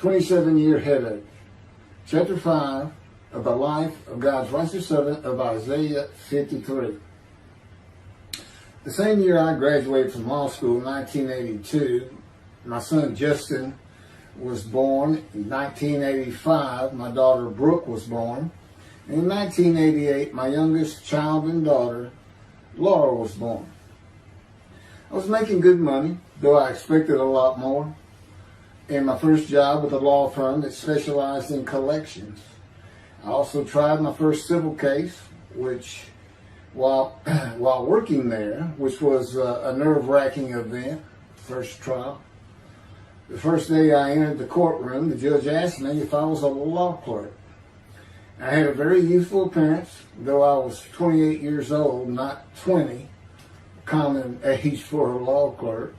27-year headache. Chapter 5 of the life of God's righteous servant of Isaiah 53. The same year I graduated from law school in 1982, my son Justin was born. In 1985, my daughter Brooke was born. And in 1988, my youngest child and daughter, Laura, was born. I was making good money, though I expected a lot more, in my first job with a law firm that specialized in collections. I also tried my first civil case, which, while working there, which was a nerve-wracking event, first trial. The first day I entered the courtroom, the judge asked me if I was a law clerk. I had a very youthful appearance, though I was 28 years old, not 20, common age for a law clerk.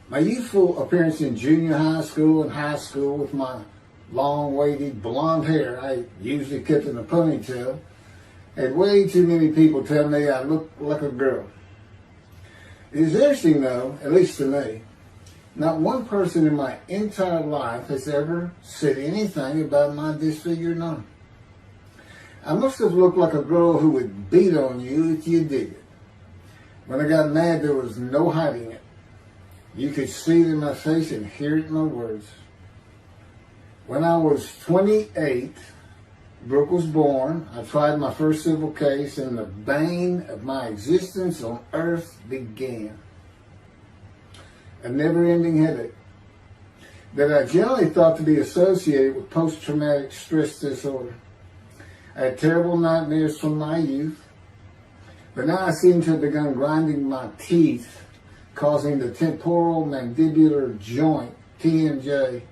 My youthful appearance in junior high school and high school with my long, wavy blonde hair, I usually kept in a ponytail, had way too many people tell me I looked like a girl. It is interesting though, at least to me, not one person in my entire life has ever said anything about my disfigured arm. I must have looked like a girl who would beat on you if you did it. When I got mad, there was no hiding it. You could see it in my face and hear it in my words. When I was 28, Brooke was born. I tried my first civil case, and the bane of my existence on earth began. A never-ending headache that I generally thought to be associated with post-traumatic stress disorder. I had terrible nightmares from my youth, but now I seem to have begun grinding my teeth, causing the temporal mandibular joint, TMJ,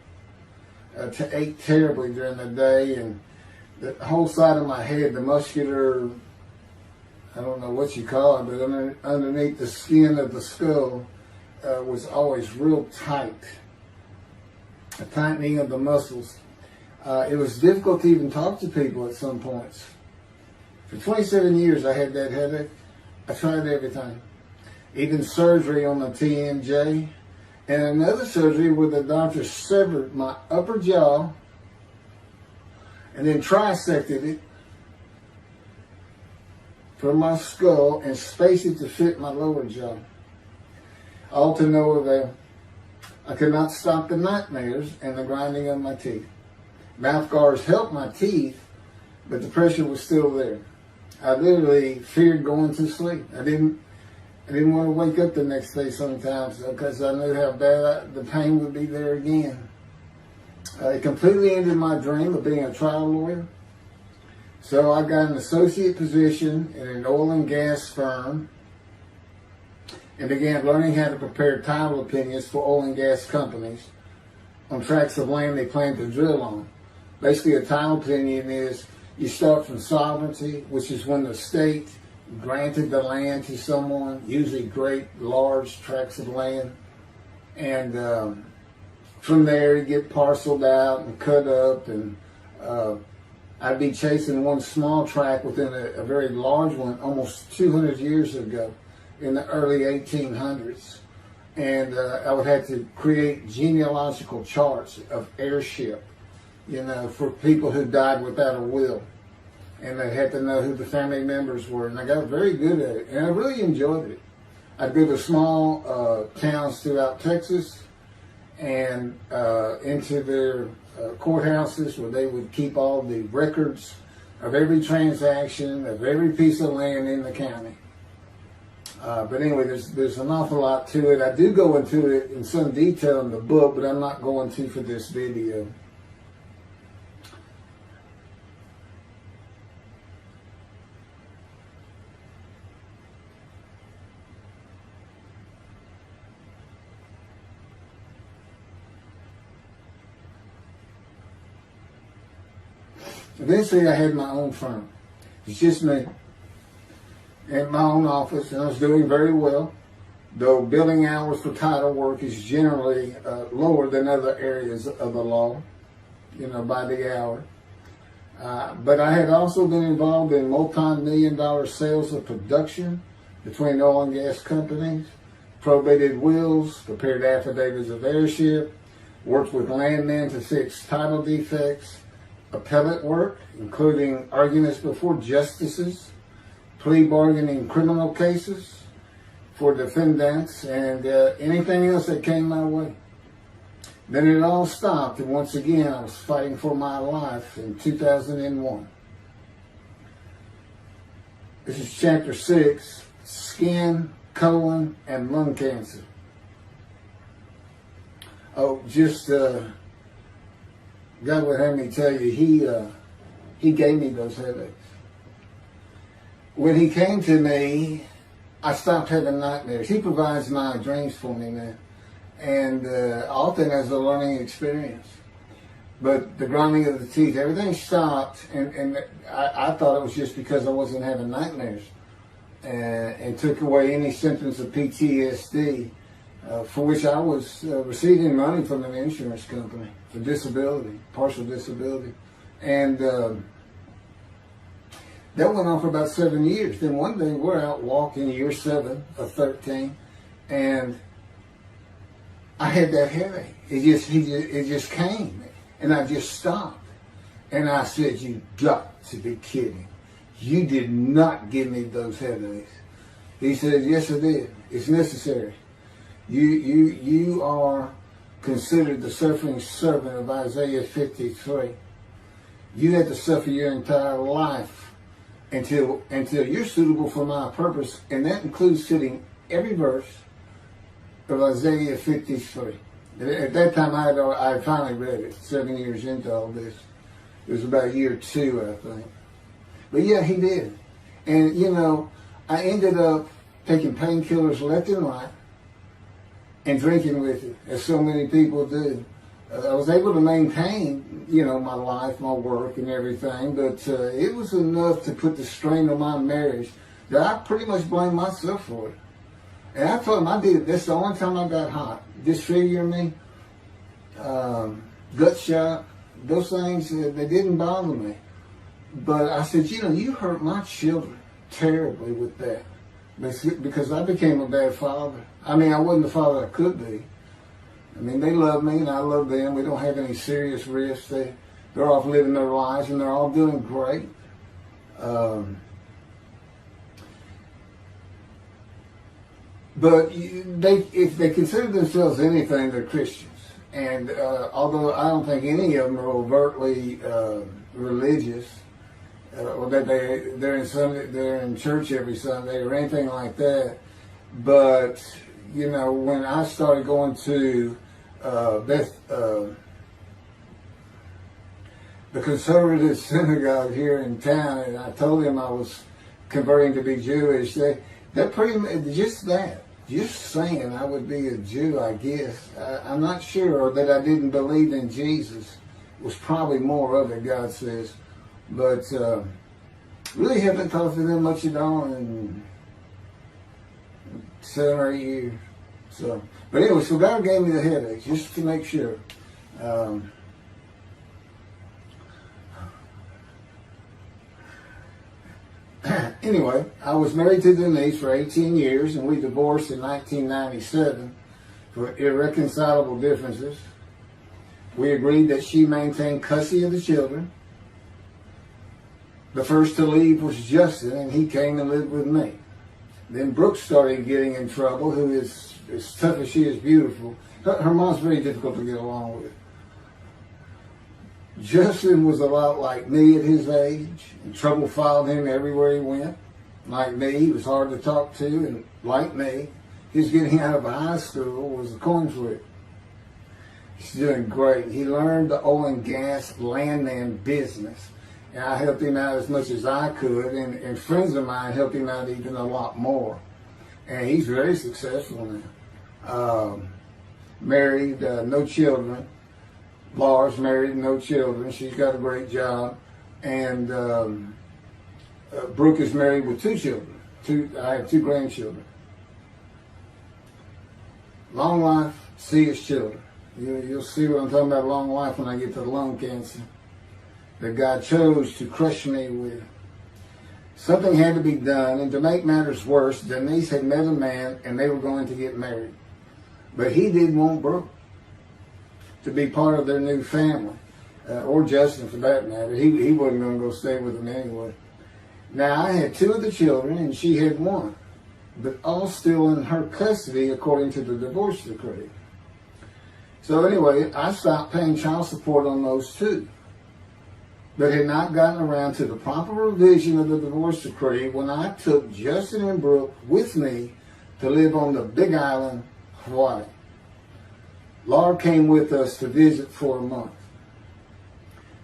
to ache terribly during the day, and the whole side of my head, the muscular, I don't know what you call it, but underneath the skin of the skull, was always real tight, a tightening of the muscles. It was difficult to even talk to people at some points. For 27 years I had that headache. I tried everything, even surgery on the TMJ, and another surgery where the doctor severed my upper jaw and then trisected it from my skull and spaced it to fit my lower jaw. All to no avail. I could not stop the nightmares and the grinding of my teeth. Mouth guards helped my teeth, but the pressure was still there. I literally feared going to sleep. I didn't want to wake up the next day sometimes because I knew how bad the pain would be there again. It completely ended my dream of being a trial lawyer. So I got an associate position in an oil and gas firm and began learning how to prepare title opinions for oil and gas companies on tracts of land they plan to drill on. Basically, a title opinion is you start from sovereignty, which is when the state granted the land to someone, usually great, large tracts of land. And from there, you get parceled out and cut up. And I'd be chasing one small tract within a very large one almost 200 years ago in the early 1800s. And I would have to create genealogical charts of heirship, for people who died without a will. And they had to know who the family members were. And I got very good at it. And I really enjoyed it. I'd go to small towns throughout Texas and into their courthouses where they would keep all the records of every transaction, of every piece of land in the county. But anyway, there's an awful lot to it. I do go into it in some detail in the book, but I'm not going to for this video. Eventually, I had my own firm. It's just me in my own office, and I was doing very well, though billing hours for title work is generally lower than other areas of the law, by the hour. But I had also been involved in multi-million-dollar sales of production between oil and gas companies, probated wills, prepared affidavits of heirship, worked with landmen to fix title defects, appellate work, including arguments before justices, plea bargaining in criminal cases for defendants, and anything else that came my way. Then it all stopped, and once again I was fighting for my life in 2001. This is chapter 6, skin, colon, and lung cancer. Oh, just God would have me tell you, he gave me those headaches. When he came to me, I stopped having nightmares. He provides my dreams for me, man. And often as a learning experience. But the grinding of the teeth, everything stopped, and I thought it was just because I wasn't having nightmares. And took away any symptoms of PTSD, for which I was receiving money from an insurance company for disability, partial disability. And that went on for about 7 years. Then one day we're out walking, year 7 of 13, and I had that headache. It just came, and I just stopped. And I said, "You got to be kidding. You did not give me those headaches." He said, "Yes, I did. It's necessary. You are considered the suffering servant of Isaiah 53. You had to suffer your entire life until you're suitable for my purpose," and that includes fitting every verse of Isaiah 53. At that time, I had finally read it, 7 years into all this. It was about year 2, I think. But yeah, he did. And, you know, I ended up taking painkillers left and right and drinking with it, as so many people do. I was able to maintain, you know, my life, my work, and everything, but it was enough to put the strain on my marriage that I pretty much blame myself for it. And I told him I did it. That's the only time I got hot. Disfiguring me, gut shot, those things, they didn't bother me. But I said, you know, you hurt my children terribly with that. Because I became a bad father. I mean, I wasn't the father I could be. I mean, they love me and I love them. We don't have any serious risks. They're off living their lives and they're all doing great. But if they consider themselves anything, they're Christians. And although I don't think any of them are overtly religious, or that they're in church every Sunday or anything like that, but you know, when I started going to the conservative synagogue here in town, and I told them I was converting to be Jewish, they're pretty much just saying I would be a Jew, I guess. I'm not sure, or that I didn't believe in Jesus was probably more of it, God says. But really haven't talked to them much at all in 7 or 8 years. So, but anyway, so God gave me the headache just to make sure. Anyway, I was married to Denise for 18 years, and we divorced in 1997 for irreconcilable differences. We agreed that she maintain custody of the children. The first to leave was Justin, and he came and lived with me. Then Brooke started getting in trouble, who is as tough as she is beautiful. Her mom's very difficult to get along with. Justin was a lot like me at his age, and trouble followed him everywhere he went. Like me, he was hard to talk to, and like me, his getting out of high school was a coin flip. He's doing great. He learned the oil and gas landman business, and I helped him out as much as I could, and friends of mine helped him out even a lot more. And he's very successful now. Married, no children. Laura's married, no children. She's got a great job. And Brooke is married with 2 children. I have 2 grandchildren. Long life, see his children. You'll see what I'm talking about, long life, when I get to the lung cancer that God chose to crush me with. Something had to be done, and to make matters worse, Denise had met a man and they were going to get married. But he didn't want Brooke. to be part of their new family, or Justin for that matter. He wasn't going to go stay with them anyway. Now, I had 2 of the children, and she had 1, but all still in her custody according to the divorce decree. So anyway, I stopped paying child support on those 2, but had not gotten around to the proper revision of the divorce decree when I took Justin and Brooke with me to live on the Big Island, Hawaii. Laura came with us to visit for a month.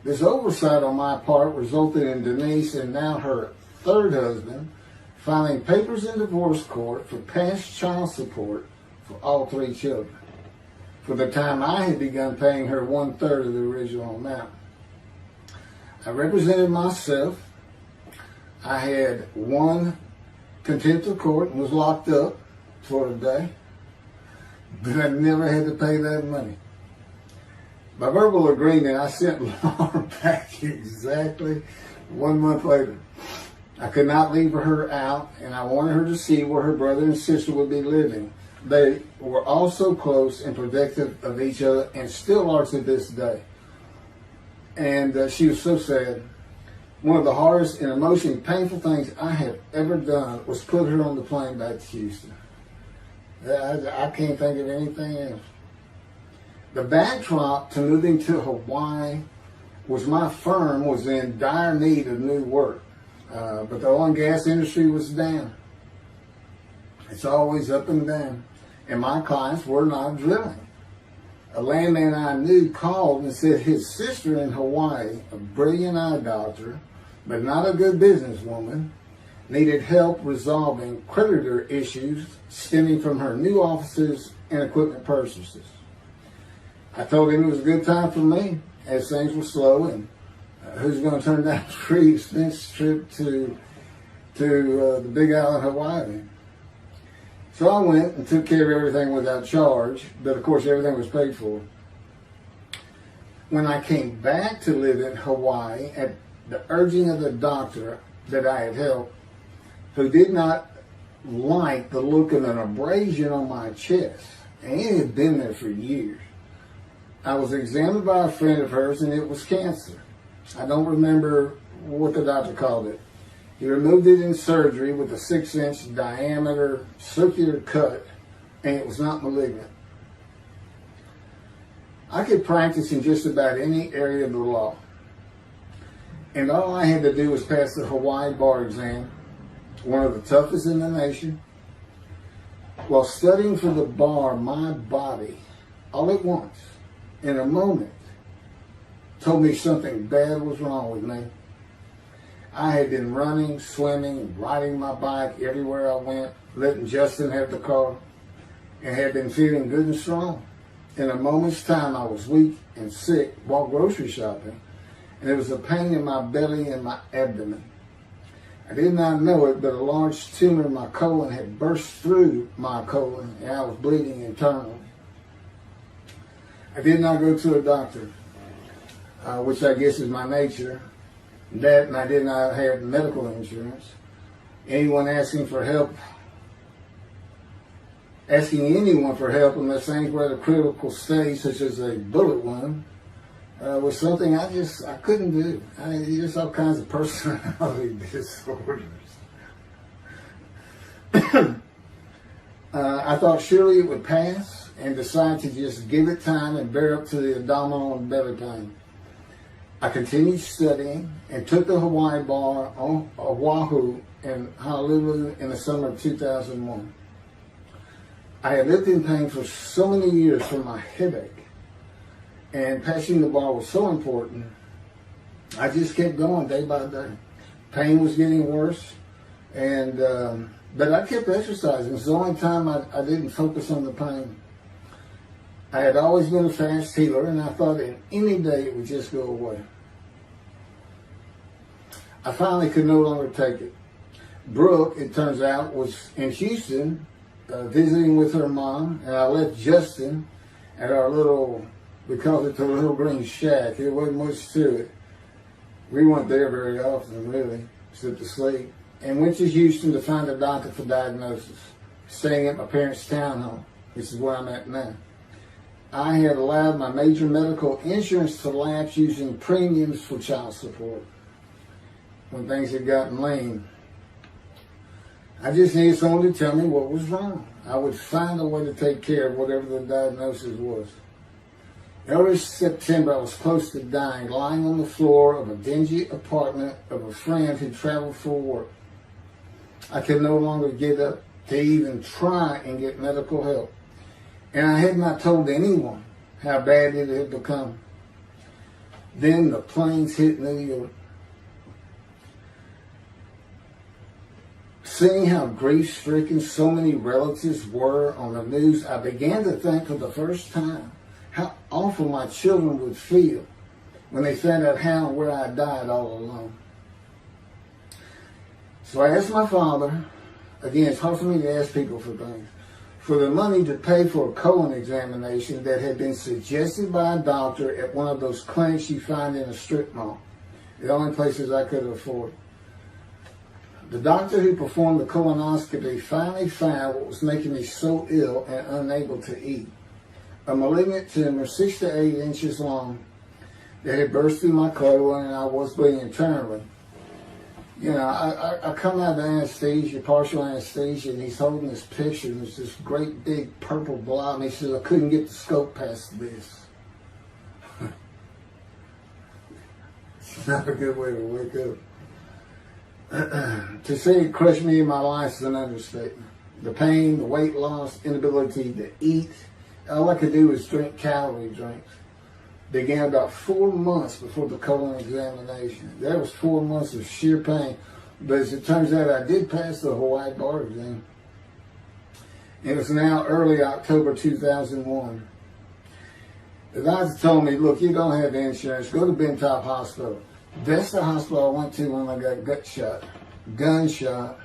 This oversight on my part resulted in Denise and now her 3rd husband filing papers in divorce court for past child support for all 3 children, for the time I had begun paying her 1/3 of the original amount. I represented myself. I had won contempt of court and was locked up for a day, but I never had to pay that money. By verbal agreement, I sent Laura back exactly 1 month later. I could not leave her out, and I wanted her to see where her brother and sister would be living. They were all so close and protective of each other, and still are to this day. And she was so sad. One of the hardest and emotionally painful things I have ever done was put her on the plane back to Houston. I can't think of anything else. The backdrop to moving to Hawaii was my firm was in dire need of new work. But the oil and gas industry was down. It's always up and down. And my clients were not drilling. A landman I knew called and said his sister in Hawaii, a brilliant eye doctor, but not a good businesswoman, needed help resolving creditor issues stemming from her new offices and equipment purchases. I told him it was a good time for me, as things were slow, and who's going to turn down a free expense trip to the Big Island, Hawaii? So I went and took care of everything without charge, but of course everything was paid for. When I came back to live in Hawaii, at the urging of the doctor that I had helped, who did not like the look of an abrasion on my chest, and it had been there for years, I was examined by a friend of hers, and it was cancer. I don't remember what the doctor called it. He removed it in surgery with a 6-inch diameter circular cut, and it was not malignant. I could practice in just about any area of the law, and all I had to do was pass the Hawaii bar exam, one of the toughest in the nation. While studying for the bar, my body, all at once, in a moment, told me something bad was wrong with me. I had been running, swimming, riding my bike everywhere I went, letting Justin have the car, and had been feeling good and strong. In a moment's time, I was weak and sick while grocery shopping, and there was a pain in my belly and my abdomen. I did not know it, but a large tumor in my colon had burst through my colon, and I was bleeding internally. I did not go to a doctor, which I guess is my nature. That, and I did not have medical insurance. Anyone asking for help, asking anyone for help unless things were at a critical stage, such as a bullet wound, was something I couldn't do. There's all kinds of personality disorders. I thought surely it would pass, and decided to just give it time and bear up to the abdominal and belly pain. I continued studying and took the Hawaii bar on Oahu and Honolulu in the summer of 2001. I had lived in pain for so many years from my headache, and passing the bar was so important, I just kept going day by day. Pain was getting worse, and but I kept exercising. It's the only time I didn't focus on the pain. I had always been a fast healer, and I thought in any day it would just go away. I finally could no longer take it. Brooke, it turns out, was in Houston visiting with her mom, and I left Justin at our little, we called it the Little Green Shack. There wasn't much to it. We weren't there very often, really, except to sleep. And went to Houston to find a doctor for diagnosis, staying at my parents' townhome, which is where I'm at now. I had allowed my major medical insurance to lapse using premiums for child support when things had gotten lean. I just needed someone to tell me what was wrong. I would find a way to take care of whatever the diagnosis was. Early September, I was close to dying, lying on the floor of a dingy apartment of a friend who traveled for work. I could no longer get up to even try and get medical help. And I had not told anyone how bad it had become. Then the planes hit New York. Seeing how grief-stricken so many relatives were on the news, I began to think for the first time how awful my children would feel when they found out how and where I died all alone. So I asked my father, again, it's hard for me to ask people for things, for the money to pay for a colon examination that had been suggested by a doctor at one of those clinics you find in a strip mall, the only places I could afford. The doctor who performed the colonoscopy finally found what was making me so ill and unable to eat. A malignant tumor 6 to 8 inches long that had burst through my colon, and I was bleeding internally. You know, I come out of anesthesia, partial anesthesia, and he's holding this picture, and there's this great big purple blob, and he says, I couldn't get the scope past this. It's not a good way to wake up. To say it crushed me in my life is an understatement. The pain, the weight loss, inability to eat, all I could do was drink calorie drinks. Began about 4 months before the colon examination. That was 4 months of sheer pain. But as it turns out, I did pass the Hawaii bar exam. It was now early October 2001. The doctor told me, look, you don't have insurance. Go to Bentop Hospital. That's the hospital I went to when I got gunshot.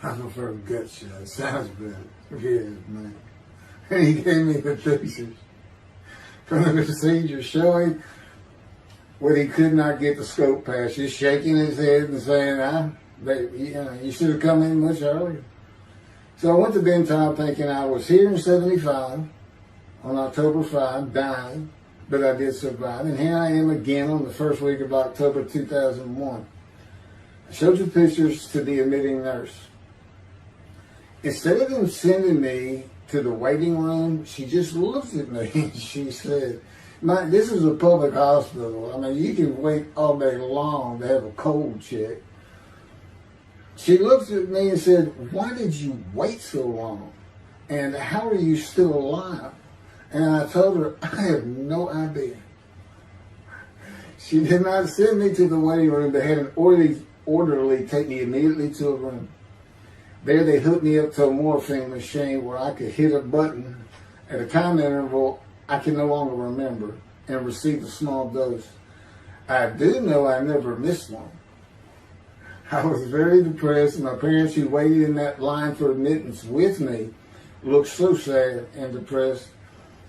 I prefer gut shot. Sounds better. Yeah, man. And he gave me the pictures from the procedure showing what he could not get the scope past. Just shaking his head and saying, you should have come in much earlier. So I went to Bentop thinking I was here in 75 on October 5, dying, but I did survive. And here I am again on the first week of October 2001. I showed the pictures to the admitting nurse. Instead of them sending me to the waiting room, she just looked at me and she said, this is a public hospital. I mean, you can wait all day long to have a cold check. She looked at me and said, why did you wait so long? And how are you still alive? And I told her, I have no idea. She did not send me to the waiting room, but had an orderly take me immediately to a room. There they hooked me up to a morphine machine where I could hit a button at a time interval I can no longer remember and receive a small dose. I do know I never missed one. I was very depressed, and my parents who waited in that line for admittance with me looked so sad and depressed.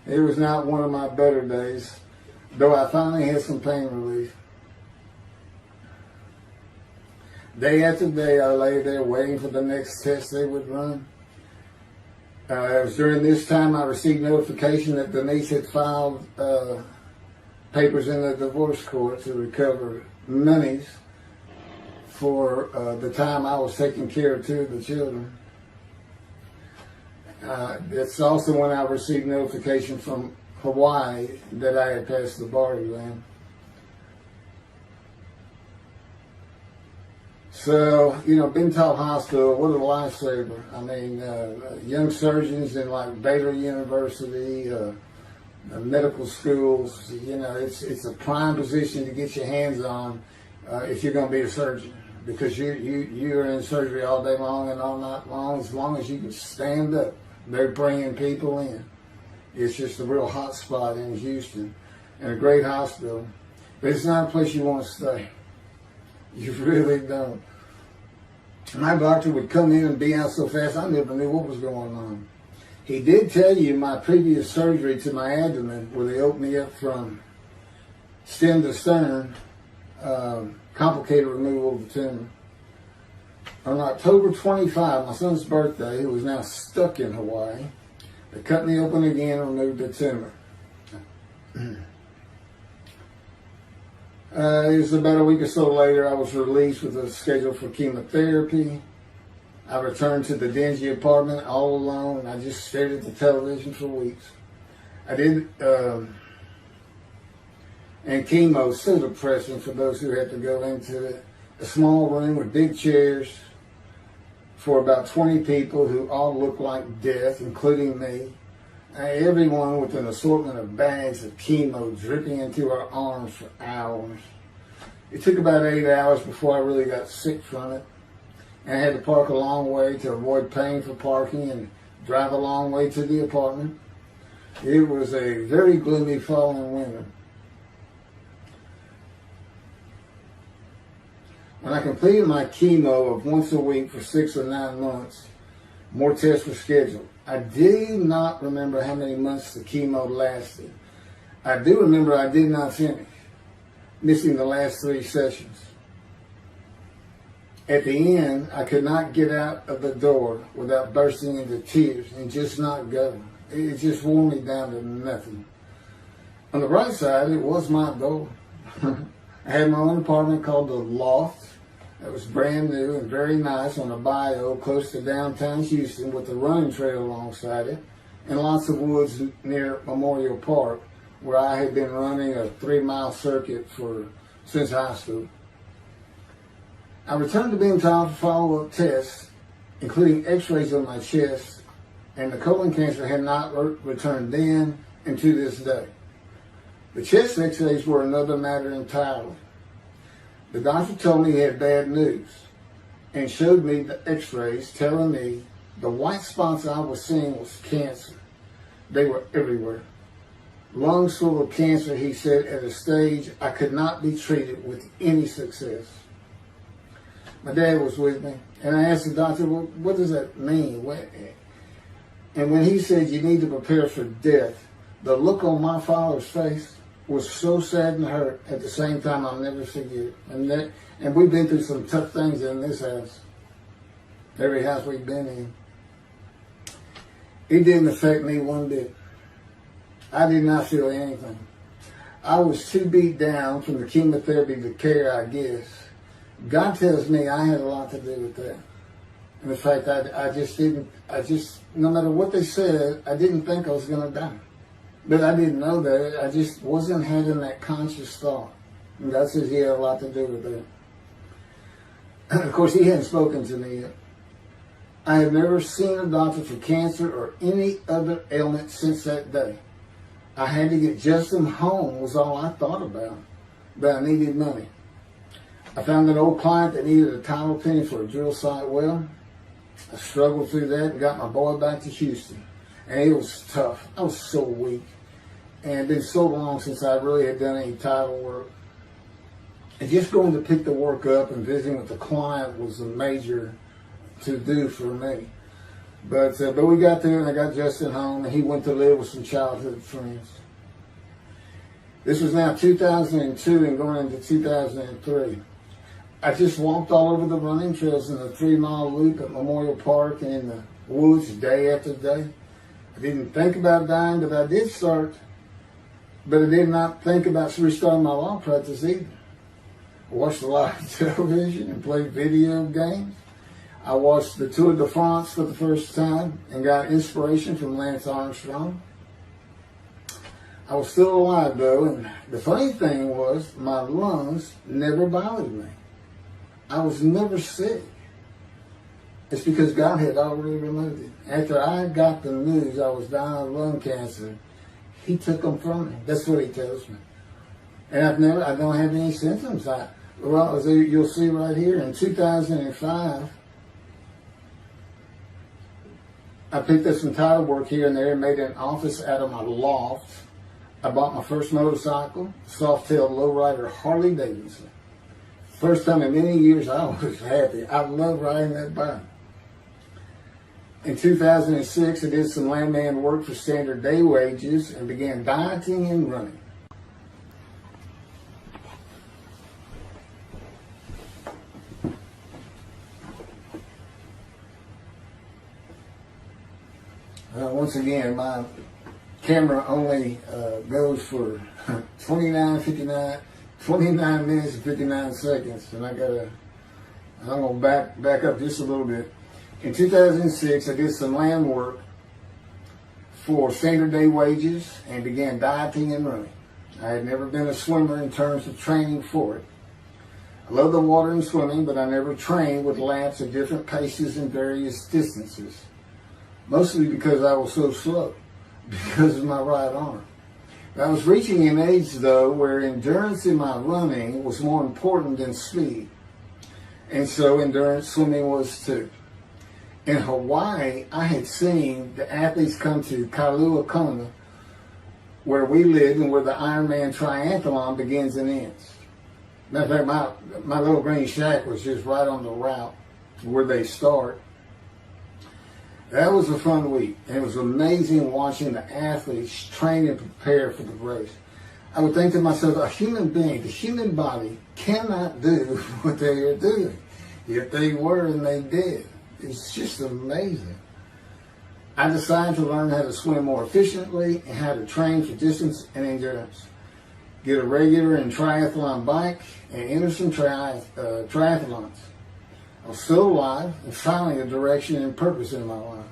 It was not one of my better days, though I finally had some pain relief. Day after day, I lay there waiting for the next test they would run. It was during this time I received notification that Denise had filed papers in the divorce court to recover monies for the time I was taking care of 2 of the children. It's also when I received notification from Hawaii that I had passed the bar exam. So, Bentop Hospital, what a lifesaver. I mean, young surgeons in like Baylor University, medical schools, it's a prime position to get your hands on if you're going to be a surgeon, because you're in surgery all day long and all night long. As long as you can stand up, they're bringing people in. It's just a real hot spot in Houston and a great hospital, but it's not a place you want to stay. You really don't. My doctor would come in and be out so fast, I never knew what was going on. He did tell you my previous surgery to my abdomen, where they opened me up from stem to stern, complicated removal of the tumor. On October 25, my son's birthday, who was now stuck in Hawaii, They cut me open again and removed the tumor. It was about a week or so later, I was released with a schedule for chemotherapy. I returned to the dingy apartment all alone, and I just stared at the television for weeks. I did, and chemo is so depressing for those who had to go into it. A small room with big chairs for about 20 people who all looked like death, including me. Everyone with an assortment of bags of chemo dripping into our arms for hours. It took about 8 hours before I really got sick from it. And I had to park a long way to avoid paying for parking and drive a long way to the apartment. It was a very gloomy fall and winter. When I completed my chemo of once a week for 6 or 9 months, more tests were scheduled. I do not remember how many months the chemo lasted. I do remember I did not finish, missing the last 3 sessions. At the end, I could not get out of the door without bursting into tears and just not going. It just wore me down to nothing. On the bright side, it was my door. I had my own apartment called the Loft. It was brand new and very nice on a bayou close to downtown Houston with a running trail alongside it and lots of woods near Memorial Park where I had been running a 3-mile circuit since high school. I returned to being told for follow-up tests, including x-rays of my chest, and the colon cancer had not returned then and to this day. The chest x-rays were another matter entirely. The doctor told me he had bad news and showed me the x-rays telling me the white spots I was seeing was cancer. They were everywhere. Lungs full of cancer, he said, at a stage I could not be treated with any success. My dad was with me, and I asked the doctor, well, what does that mean? And when he said you need to prepare for death, the look on my father's face was so sad and hurt at the same time I'll never forget. And we've been through some tough things in this house. Every house we've been in. It didn't affect me one bit. I did not feel anything. I was too beat down from the chemotherapy to care, I guess. God tells me I had a lot to do with that. And in fact, no matter what they said, I didn't think I was going to die. But I didn't know that. I just wasn't having that conscious thought. And God says he had a lot to do with that. And of course, he hadn't spoken to me yet. I had never seen a doctor for cancer or any other ailment since that day. I had to get Justin home was all I thought about. But I needed money. I found an old client that needed a title penny for a drill site well. I struggled through that and got my boy back to Houston. And it was tough. I was so weak. And it's been so long since I really had done any title work. And just going to pick the work up and visiting with the client was a major to-do for me. But we got there and I got Justin home and he went to live with some childhood friends. This was now 2002 and going into 2003. I just walked all over the running trails in the 3-mile loop at Memorial Park and in the woods day after day. I didn't think about dying, but I did but I did not think about restarting my law practice either. I watched a lot of television and played video games. I watched the Tour de France for the first time and got inspiration from Lance Armstrong. I was still alive though, and the funny thing was my lungs never bothered me. I was never sick. It's because God had already removed it. After I got the news I was dying of lung cancer, he took them from me. That's what he tells me. And I don't have any symptoms. You'll see right here, in 2005, I picked up some title work here and there and made an office out of my loft. I bought my first motorcycle, soft-tailed lowrider Harley Davidson. First time in many years I was happy. I love riding that bike. In 2006, I did some landman work for standard day wages and began dieting and running. Once once again, my camera only goes for 29 minutes and 59 seconds, and I'm gonna back up just a little bit. In 2006, I did some land work for standard day wages and began dieting and running. I had never been a swimmer in terms of training for it. I love the water and swimming, but I never trained with laps at different paces and various distances. Mostly because I was so slow, because of my right arm. I was reaching an age, though, where endurance in my running was more important than speed. And so endurance swimming was too. In Hawaii, I had seen the athletes come to Kailua Kona, where we live and where the Ironman triathlon begins and ends. Matter of fact, my little green shack was just right on the route where they start. That was a fun week, and it was amazing watching the athletes train and prepare for the race. I would think to myself, a human being, the human body cannot do what they are doing. Yet they were, and they did. It's just amazing. I decided to learn how to swim more efficiently and how to train for distance and endurance. Get a regular and triathlon bike and enter some triathlons. I was still alive and finding a direction and purpose in my life.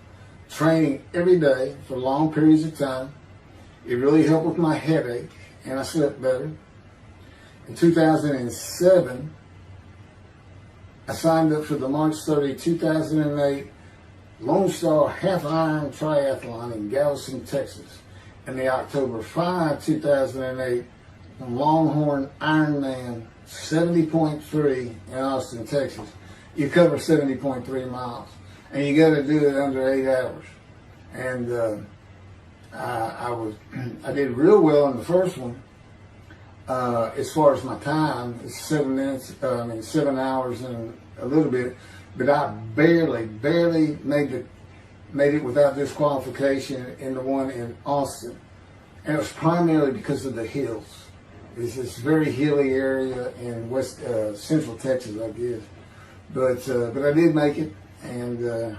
Training every day for long periods of time. It really helped with my headache, and I slept better. In 2007, I signed up for the March 30, 2008 Lone Star Half Iron Triathlon in Galveston, Texas, and the October 5, 2008 Longhorn Ironman 70.3 in Austin, Texas. You cover 70.3 miles, and you got to do it under 8 hours. And I did real well in the first one. As far as my time, it's 7 hours and a little bit, but I barely made it without disqualification in the one in Austin, and it was primarily because of the hills. It's this very hilly area in central Texas, I guess. But I did make it, and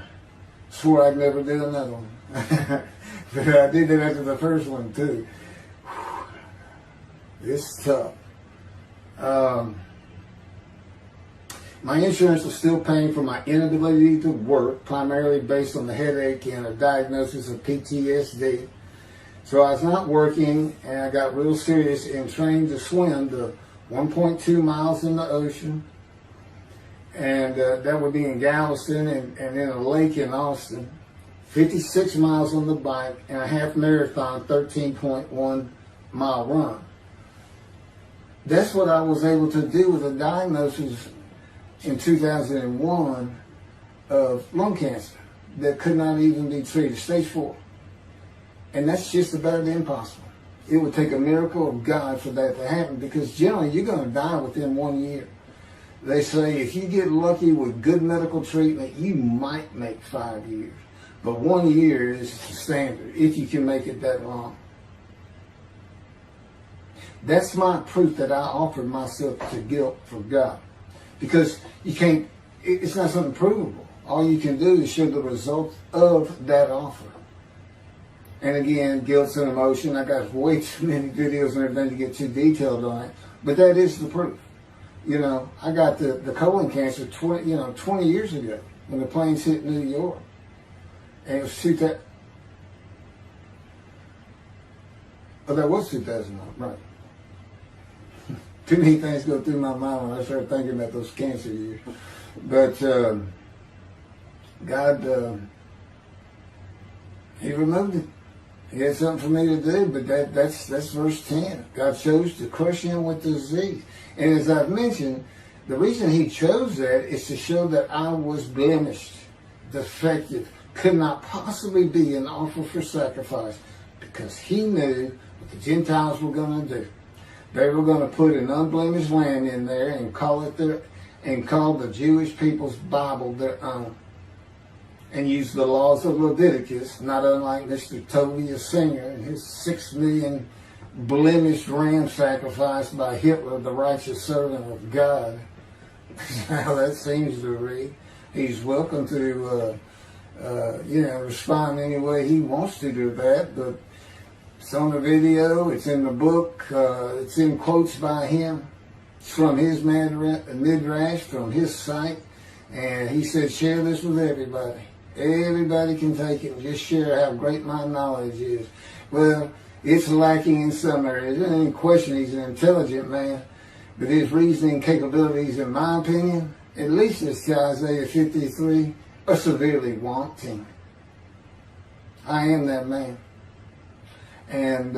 swore I'd never do another one. But I did it after the first one too. It's tough. My insurance was still paying for my inability to work, primarily based on the headache and a diagnosis of PTSD. So I was not working, and I got real serious in training to swim the 1.2 miles in the ocean, and that would be in Galveston and in a lake in Austin, 56 miles on the bike, and a half marathon, 13.1 mile run. That's what I was able to do with a diagnosis in 2001 of lung cancer that could not even be treated, stage 4. And that's just about impossible. It would take a miracle of God for that to happen, because generally you're going to die within 1 year. They say if you get lucky with good medical treatment, you might make 5 years. But 1 year is the standard, if you can make it that long. That's my proof that I offered myself to guilt for God. Because you can't, it's not something provable. All you can do is show the results of that offer. And again, guilt's an emotion. I got way too many videos and everything to get too detailed on it. But that is the proof. You know, I got the colon cancer 20 years ago when the planes hit New York. And it was that was 2009, right. Too many things go through my mind when I start thinking about those cancer years. But God, He removed it. He had something for me to do, but that's verse 10. God chose to crush him with disease. And as I've mentioned, the reason He chose that is to show that I was blemished, defective, could not possibly be an offer for sacrifice, because He knew what the Gentiles were going to do. They were going to put an unblemished lamb in there and call the Jewish people's Bible their own, and use the laws of Leviticus, not unlike Mr. Tovia Singer and his 6 million blemished ram sacrifice by Hitler, the righteous servant of God. How that seems to read. He's welcome to respond any way he wants to that. But it's on the video, it's in the book, it's in quotes by him. It's from his midrash, from his site. And he said, share this with everybody. Everybody can take it and just share how great my knowledge is. Well, it's lacking in some areas. There's any question he's an intelligent man. But his reasoning capabilities, in my opinion, at least as to Isaiah 53, are severely wanting. I am that man. And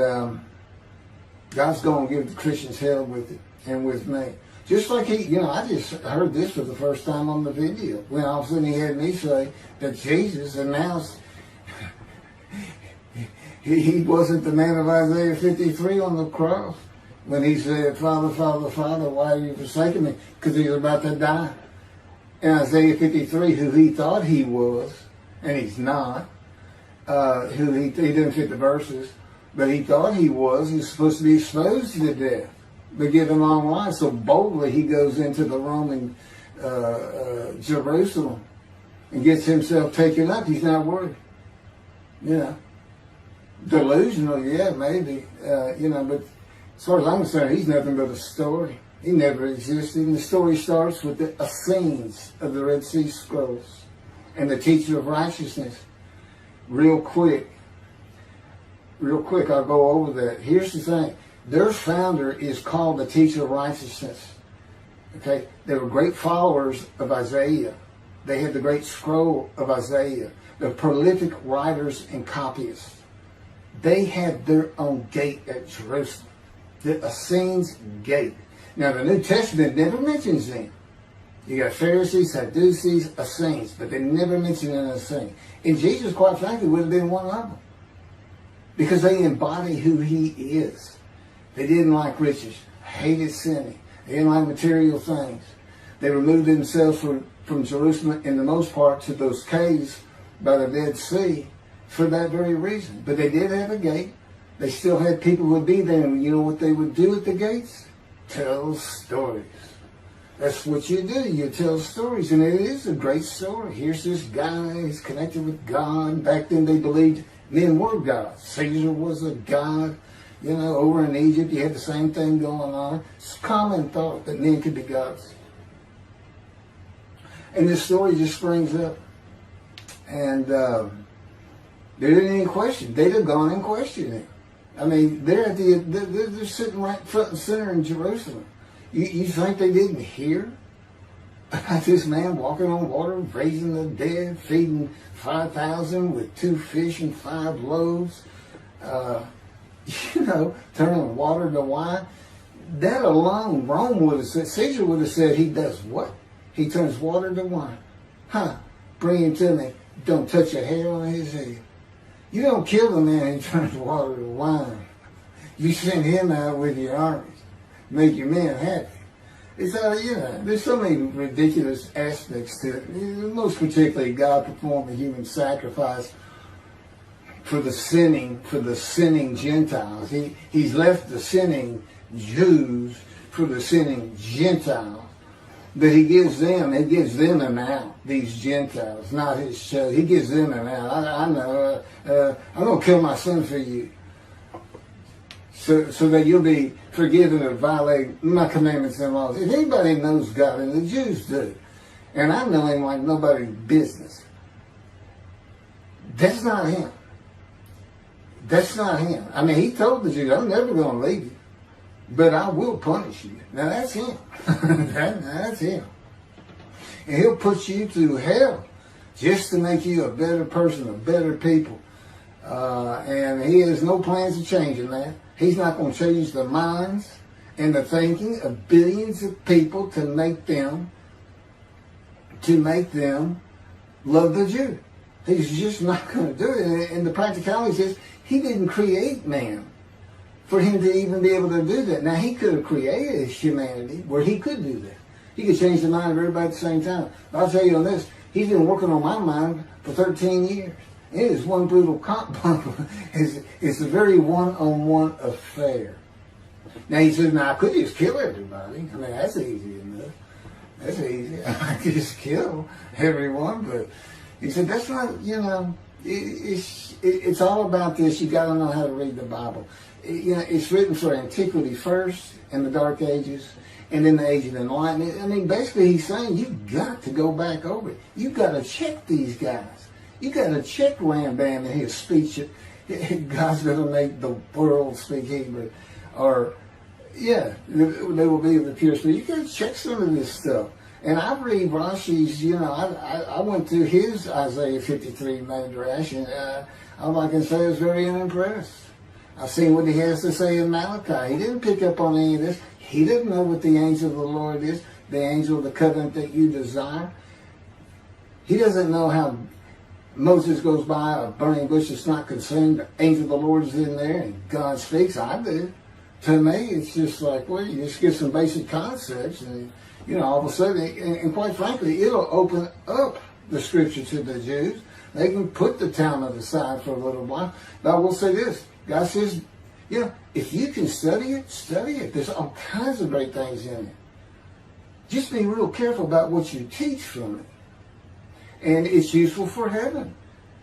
God's going to give the Christians hell with it and with me. Just like I just heard this for the first time on the video. When all of a sudden he had me say that Jesus announced he wasn't the man of Isaiah 53 on the cross. When he said, Father, Father, Father, why are you forsaking me? Because he was about to die. In Isaiah 53, who he thought he was, and he's not, who he didn't fit the verses, but he thought he was supposed to be exposed to death, but given long life. So boldly he goes into the Roman Jerusalem and gets himself taken up. He's not worried. Delusional, yeah, maybe, but as far as I'm concerned, he's nothing but a story. He never existed. And the story starts with the Essenes of the Red Sea Scrolls and the teacher of righteousness. Real quick, I'll go over that. Here's the thing. Their founder is called the teacher of righteousness. Okay? They were great followers of Isaiah. They had the great scroll of Isaiah. They're prolific writers and copyists. They had their own gate at Jerusalem. The Essenes Gate. Now, the New Testament never mentions them. You got Pharisees, Sadducees, Essenes, but they never mention an Essene. And Jesus, quite frankly, would have been one of them. Because they embody who he is. They didn't like riches, hated sinning. They didn't like material things. They removed themselves from Jerusalem, in the most part, to those caves by the Dead Sea for that very reason. But they did have a gate. They still had people who would be there, and you know what they would do at the gates? Tell stories. That's what you do. You tell stories, and it is a great story. Here's this guy, he's connected with God. Back then they believed men were gods. Caesar was a god. Over in Egypt you had the same thing going on. It's a common thought that men could be gods. And this story just springs up. And there didn't any question. They'd have gone and questioned him. I mean, they're sitting right front and center in Jerusalem. You think they didn't hear about this man walking on water, raising the dead, feeding 5,000 with 2 fish and 5 loaves, turning water to wine? That alone, Rome would have said, Caesar would have said, he does what? He turns water to wine. Bring him to me. Don't touch a hair on his head. You don't kill the man who turns water to wine. You send him out with your armies. Make your men happy. It's there's so many ridiculous aspects to it. Most particularly, God performed a human sacrifice for the sinning Gentiles. He's left the sinning Jews for the sinning Gentiles. But he gives them an out, these Gentiles, not his chosen. He gives them an out. I know, I'm going to kill my son for you. So that you'll be forgiven of violating my commandments and laws. If anybody knows God, and the Jews do, and I know him like nobody's business, that's not him. That's not him. I mean, he told the Jews, I'm never going to leave you, but I will punish you. Now that's him. That's him. And he'll put you through hell just to make you a better person, a better people. And he has no plans of changing that. He's not going to change the minds and the thinking of billions of people to make them love the Jew. He's just not going to do it. And the practicality is, he didn't create man for him to even be able to do that. Now, he could have created humanity where he could do that. He could change the mind of everybody at the same time. But I'll tell you on this, he's been working on my mind for 13 years. It is one brutal cop bump. It's a very one-on-one affair. Now, he says, I could just kill everybody. I mean, that's easy enough. That's easy. I could just kill everyone, but, He said, that's not, it's all about this. You got to know how to read the Bible. It's written for antiquity first, in the Dark Ages, and in the Age of Enlightenment. I mean, basically he's saying you've got to go back over it. You've got to check these guys. You've got to check Rambam and his speech. God's going to make the world speak Hebrew. Or, they will be the pure spirit. You got to check some of this stuff. And I read Rashi's, I went through his Isaiah 53 Midrash, and all I can say is very unimpressed. I've seen what he has to say in Malachi. He didn't pick up on any of this. He didn't know what the angel of the Lord is, the angel of the covenant that you desire. He doesn't know how Moses goes by a burning bush that's not consumed. The angel of the Lord is in there, and God speaks. I do. To me, it's just like, well, you just get some basic concepts, and all of a sudden, and quite frankly, it'll open up the scripture to the Jews. They can put the Talmud aside for a little while. But I will say this. God says, if you can study it, study it. There's all kinds of great things in it. Just be real careful about what you teach from it. And it's useful for heaven.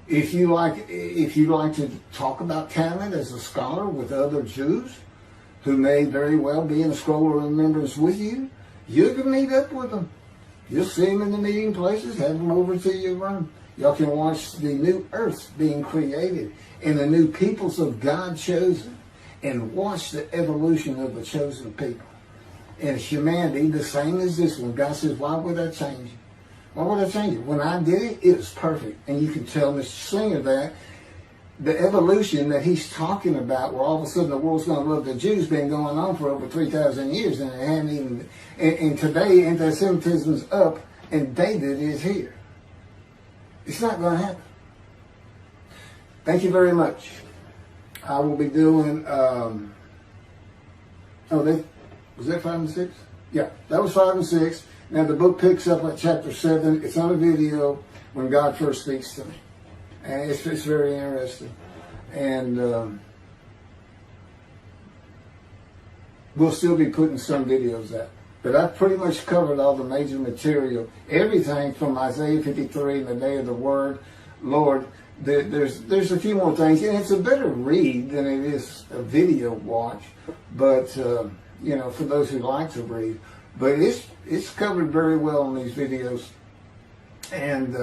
If you like to talk about Talmud as a scholar with other Jews who may very well be in a scroll of remembrance with you, you can meet up with them. You'll see them in the meeting places, have them over to your room. Y'all can watch the new earth being created and the new peoples of God chosen, and watch the evolution of the chosen people. And humanity, the same as this one. God says, why would I change it? Why would I change it? When I did it, it was perfect. And you can tell Mr. Singer that the evolution that he's talking about, where all of a sudden the world's going to love the Jews, been going on for over 3,000 years, and it hadn't even. And today, anti-Semitism's up, and David is here. It's not going to happen. Thank you very much. I will be doing. Was that 5 and 6? Yeah, that was 5 and 6. Now the book picks up at chapter 7. It's on a video when God first speaks to me. And it's very interesting. And we'll still be putting some videos out. But I've pretty much covered all the major material. Everything from Isaiah 53 and the day of the word. Lord, there's a few more things. And it's a better read than it is a video watch. But, for those who like to read. But it's covered very well in these videos. And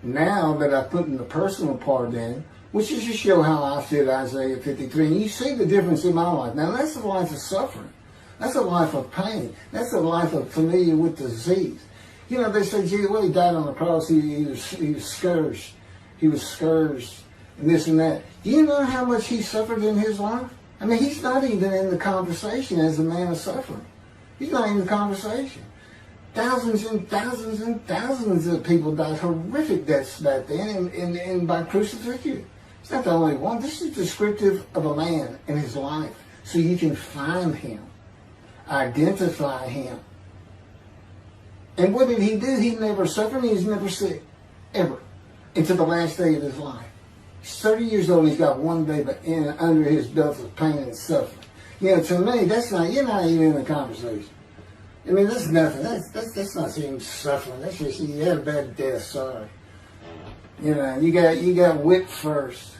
now that I've put in the personal part in, which is to show how I fit Isaiah 53, and you see the difference in my life. Now that's a life of suffering. That's a life of pain. That's a life of familiar with disease. They say, gee, well, he died on the cross. He was scourged. He was scourged and this and that. Do you know how much he suffered in his life? I mean, he's not even in the conversation as a man of suffering. He's not in the conversation. Thousands and thousands and thousands of people died horrific deaths back then and by crucifixion. It's not the only one. This is descriptive of a man in his life. So you can find him, identify him. And what did he do? He never suffered. He was never sick, ever, until the last day of his life. He's 30 years old and he's got one day under his belt of pain and suffering. To me, you're not even in the conversation. I mean, that's nothing. That's not even suffering. That's just, you had a bad death, sorry. You got whipped first.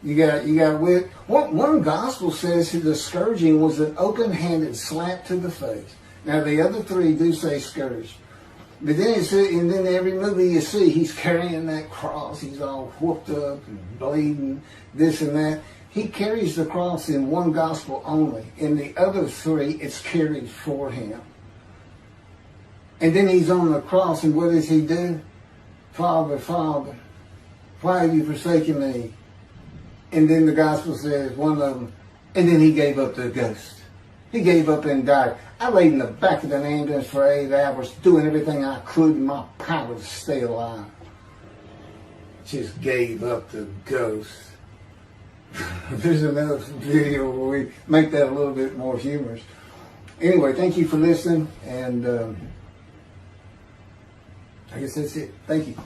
You got whipped. One gospel says the scourging was an open-handed slap to the face. Now, the other three do say scourged. But then and then every movie you see, he's carrying that cross. He's all whooped up and bleeding, this and that. He carries the cross in one gospel only. In the other three, it's carried for him. And then he's on the cross, and what does he do? Father, Father, why have you forsaken me? And then the gospel says, one of them, and then he gave up the ghost. He gave up and died. I laid in the back of an ambulance for 8 hours, doing everything I could in my power to stay alive. Just gave up the ghost. There's another video where we make that a little bit more humorous. Anyway, thank you for listening, and I guess that's it. Thank you.